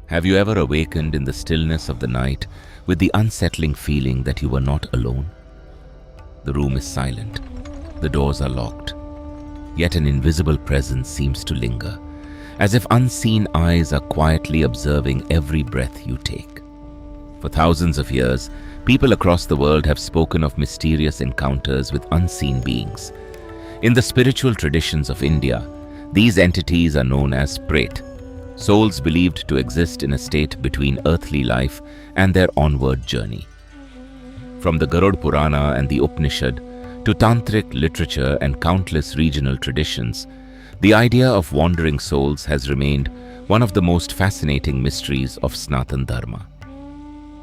Have you ever awakened in the stillness of the night with the unsettling feeling that you were not alone? The room is silent, the doors are locked, yet an invisible presence seems to linger, as if unseen eyes are quietly observing every breath you take. For thousands of years, people across the world have spoken of mysterious encounters with unseen beings. In the spiritual traditions of India, these entities are known as Preta, souls believed to exist in a state between earthly life and their onward journey. From the Garuda Purana and the Upanishad to Tantric literature and countless regional traditions, the idea of wandering souls has remained one of the most fascinating mysteries of Sanatan Dharma.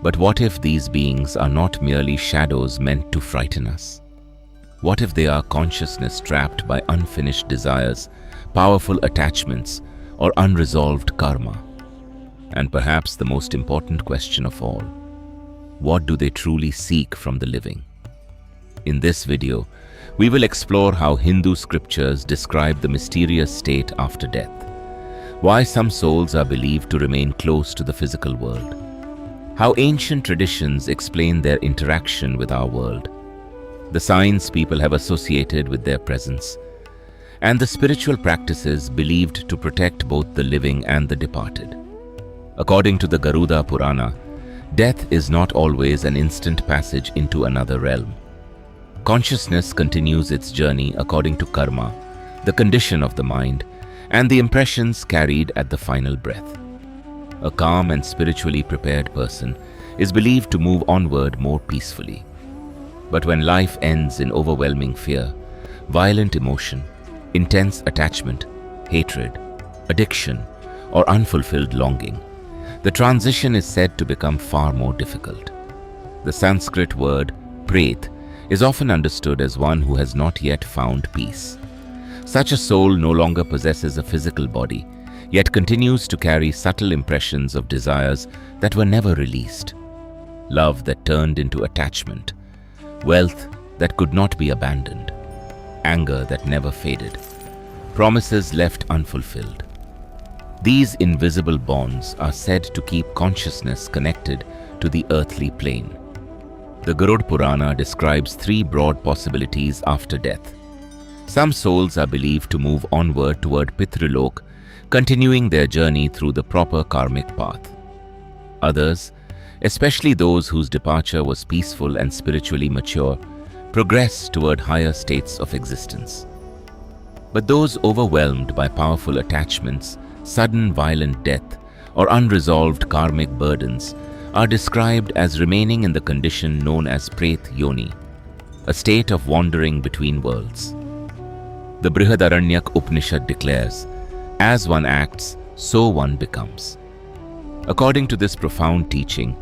But what if these beings are not merely shadows meant to frighten us? What if they are consciousness trapped by unfinished desires, powerful attachments, or unresolved karma? And perhaps the most important question of all, what do they truly seek from the living? In this video, we will explore how Hindu scriptures describe the mysterious state after death, why some souls are believed to remain close to the physical world, how ancient traditions explain their interaction with our world, the signs people have associated with their presence, and the spiritual practices believed to protect both the living and the departed. According to the Garuda Purana, death is not always an instant passage into another realm. Consciousness continues its journey according to karma, the condition of the mind, and the impressions carried at the final breath. A calm and spiritually prepared person is believed to move onward more peacefully. But when life ends in overwhelming fear, violent emotion, intense attachment, hatred, addiction, or unfulfilled longing, the transition is said to become far more difficult. The Sanskrit word Pret is often understood as one who has not yet found peace. Such a soul no longer possesses a physical body, yet continues to carry subtle impressions of desires that were never released. Love that turned into attachment, wealth that could not be abandoned, anger that never faded, promises left unfulfilled. These invisible bonds are said to keep consciousness connected to the earthly plane. The Garuda Purana describes three broad possibilities after death. Some souls are believed to move onward toward Pitru Loka, continuing their journey through the proper karmic path. Others, especially those whose departure was peaceful and spiritually mature, progress toward higher states of existence. But those overwhelmed by powerful attachments, sudden violent death, or unresolved karmic burdens are described as remaining in the condition known as Preta Yoni, a state of wandering between worlds. The Brihadaranyaka Upanishad declares, "As one acts, so one becomes." According to this profound teaching,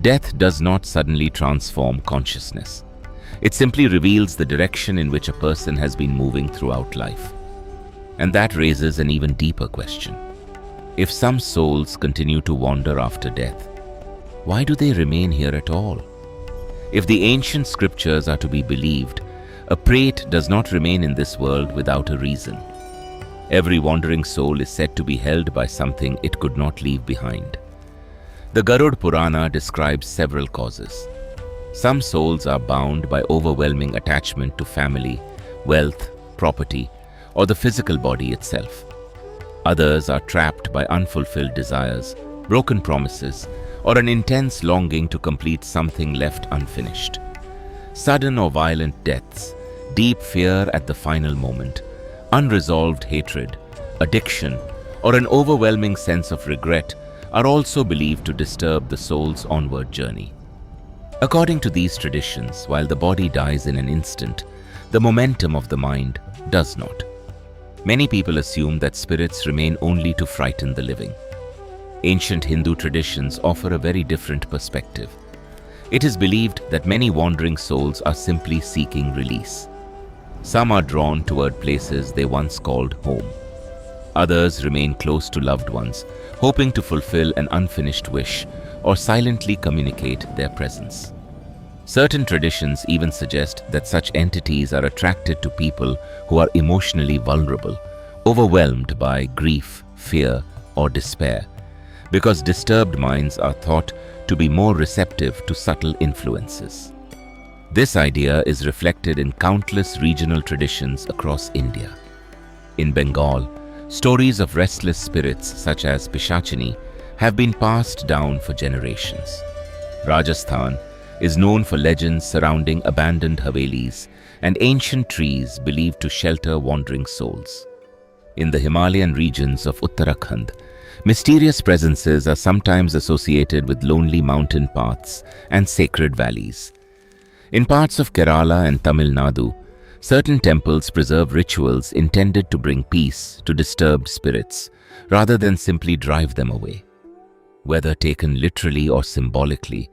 death does not suddenly transform consciousness. It simply reveals the direction in which a person has been moving throughout life. And that raises an even deeper question. If some souls continue to wander after death, why do they remain here at all? If the ancient scriptures are to be believed, a Preta does not remain in this world without a reason. Every wandering soul is said to be held by something it could not leave behind. The Garuda Purana describes several causes. Some souls are bound by overwhelming attachment to family, wealth, property, or the physical body itself. Others are trapped by unfulfilled desires, broken promises, or an intense longing to complete something left unfinished. Sudden or violent deaths, deep fear at the final moment, unresolved hatred, addiction, or an overwhelming sense of regret are also believed to disturb the soul's onward journey. According to these traditions, while the body dies in an instant, the momentum of the mind does not. Many people assume that spirits remain only to frighten the living. Ancient Hindu traditions offer a very different perspective. It is believed that many wandering souls are simply seeking release. Some are drawn toward places they once called home. Others remain close to loved ones, hoping to fulfill an unfinished wish or silently communicate their presence. Certain traditions even suggest that such entities are attracted to people who are emotionally vulnerable, overwhelmed by grief, fear, or despair, because disturbed minds are thought to be more receptive to subtle influences. This idea is reflected in countless regional traditions across India. In Bengal, stories of restless spirits such as Pishachini have been passed down for generations. Rajasthan is known for legends surrounding abandoned havelis and ancient trees believed to shelter wandering souls. In the Himalayan regions of Uttarakhand, mysterious presences are sometimes associated with lonely mountain paths and sacred valleys. In parts of Kerala and Tamil Nadu, certain temples preserve rituals intended to bring peace to disturbed spirits, rather than simply drive them away. Whether taken literally or symbolically,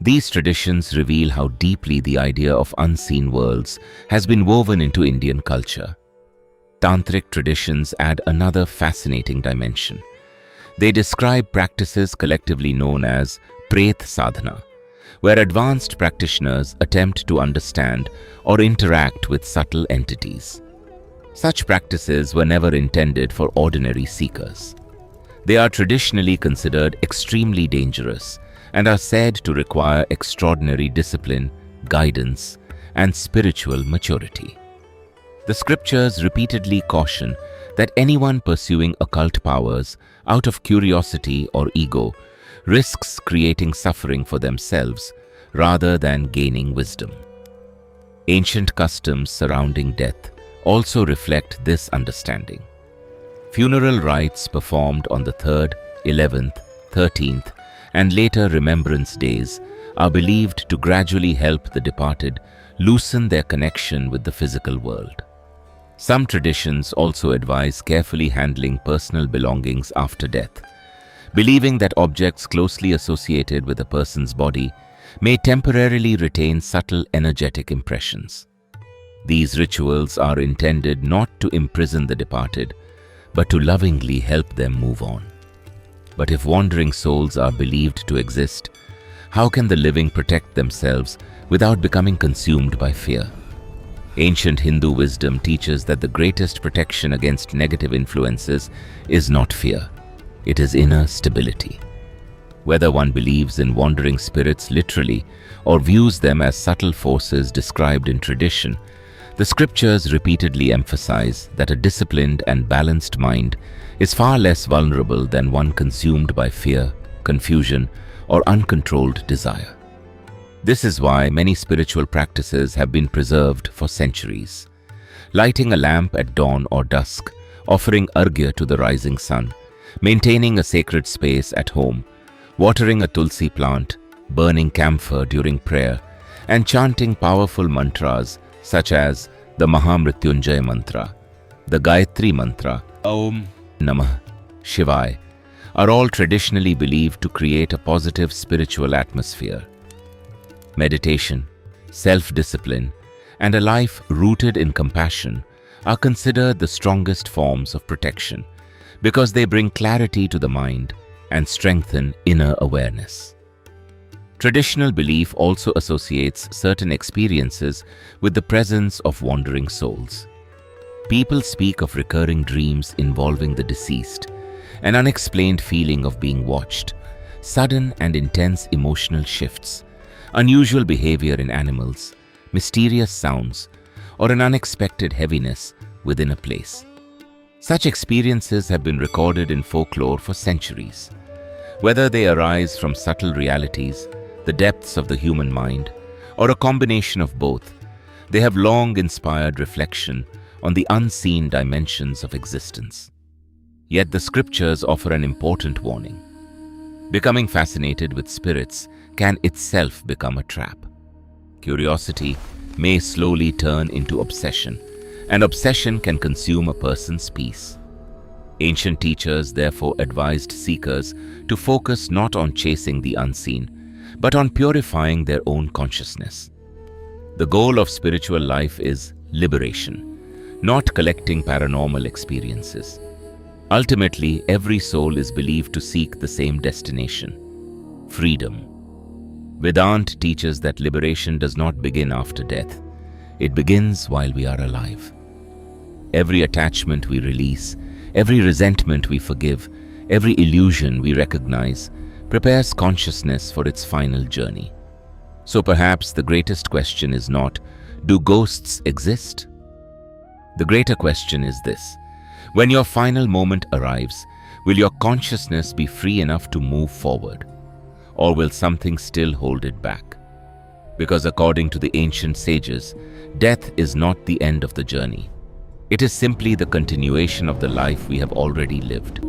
these traditions reveal how deeply the idea of unseen worlds has been woven into Indian culture. Tantric traditions add another fascinating dimension. They describe practices collectively known as Preta Sadhana, where advanced practitioners attempt to understand or interact with subtle entities. Such practices were never intended for ordinary seekers. They are traditionally considered extremely dangerous and are said to require extraordinary discipline, guidance, and spiritual maturity. The scriptures repeatedly caution that anyone pursuing occult powers out of curiosity or ego risks creating suffering for themselves rather than gaining wisdom. Ancient customs surrounding death also reflect this understanding. Funeral rites performed on the 3rd, 11th, 13th, and later remembrance days are believed to gradually help the departed loosen their connection with the physical world. Some traditions also advise carefully handling personal belongings after death, believing that objects closely associated with a person's body may temporarily retain subtle energetic impressions. These rituals are intended not to imprison the departed, but to lovingly help them move on. But if wandering souls are believed to exist, how can the living protect themselves without becoming consumed by fear? Ancient Hindu wisdom teaches that the greatest protection against negative influences is not fear, it is inner stability. Whether one believes in wandering spirits literally or views them as subtle forces described in tradition, the scriptures repeatedly emphasize that a disciplined and balanced mind is far less vulnerable than one consumed by fear, confusion, or uncontrolled desire. This is why many spiritual practices have been preserved for centuries. Lighting a lamp at dawn or dusk, offering arghya to the rising sun, maintaining a sacred space at home, watering a tulsi plant, burning camphor during prayer, and chanting powerful mantras such as the Mahamrityunjay mantra, the Gayatri mantra, Om Namah Shivaya, are all traditionally believed to create a positive spiritual atmosphere. Meditation, self-discipline, and a life rooted in compassion are considered the strongest forms of protection because they bring clarity to the mind and strengthen inner awareness. Traditional belief also associates certain experiences with the presence of wandering souls. People speak of recurring dreams involving the deceased, an unexplained feeling of being watched, sudden and intense emotional shifts, unusual behavior in animals, mysterious sounds, or an unexpected heaviness within a place. Such experiences have been recorded in folklore for centuries. Whether they arise from subtle realities, the depths of the human mind, or a combination of both, they have long inspired reflection on the unseen dimensions of existence. Yet the scriptures offer an important warning. Becoming fascinated with spirits can itself become a trap. Curiosity may slowly turn into obsession, and obsession can consume a person's peace. Ancient teachers therefore advised seekers to focus not on chasing the unseen, but on purifying their own consciousness. The goal of spiritual life is liberation, not collecting paranormal experiences. Ultimately, every soul is believed to seek the same destination: freedom. Vedanta teaches that liberation does not begin after death. It begins while we are alive. Every attachment we release, every resentment we forgive, Every illusion we recognize prepares consciousness for its final journey. So perhaps the greatest question is not, do ghosts exist? The greater question is this: when your final moment arrives, will your consciousness be free enough to move forward? Or will something still hold it back? Because according to the ancient sages, death is not the end of the journey. It is simply the continuation of the life we have already lived.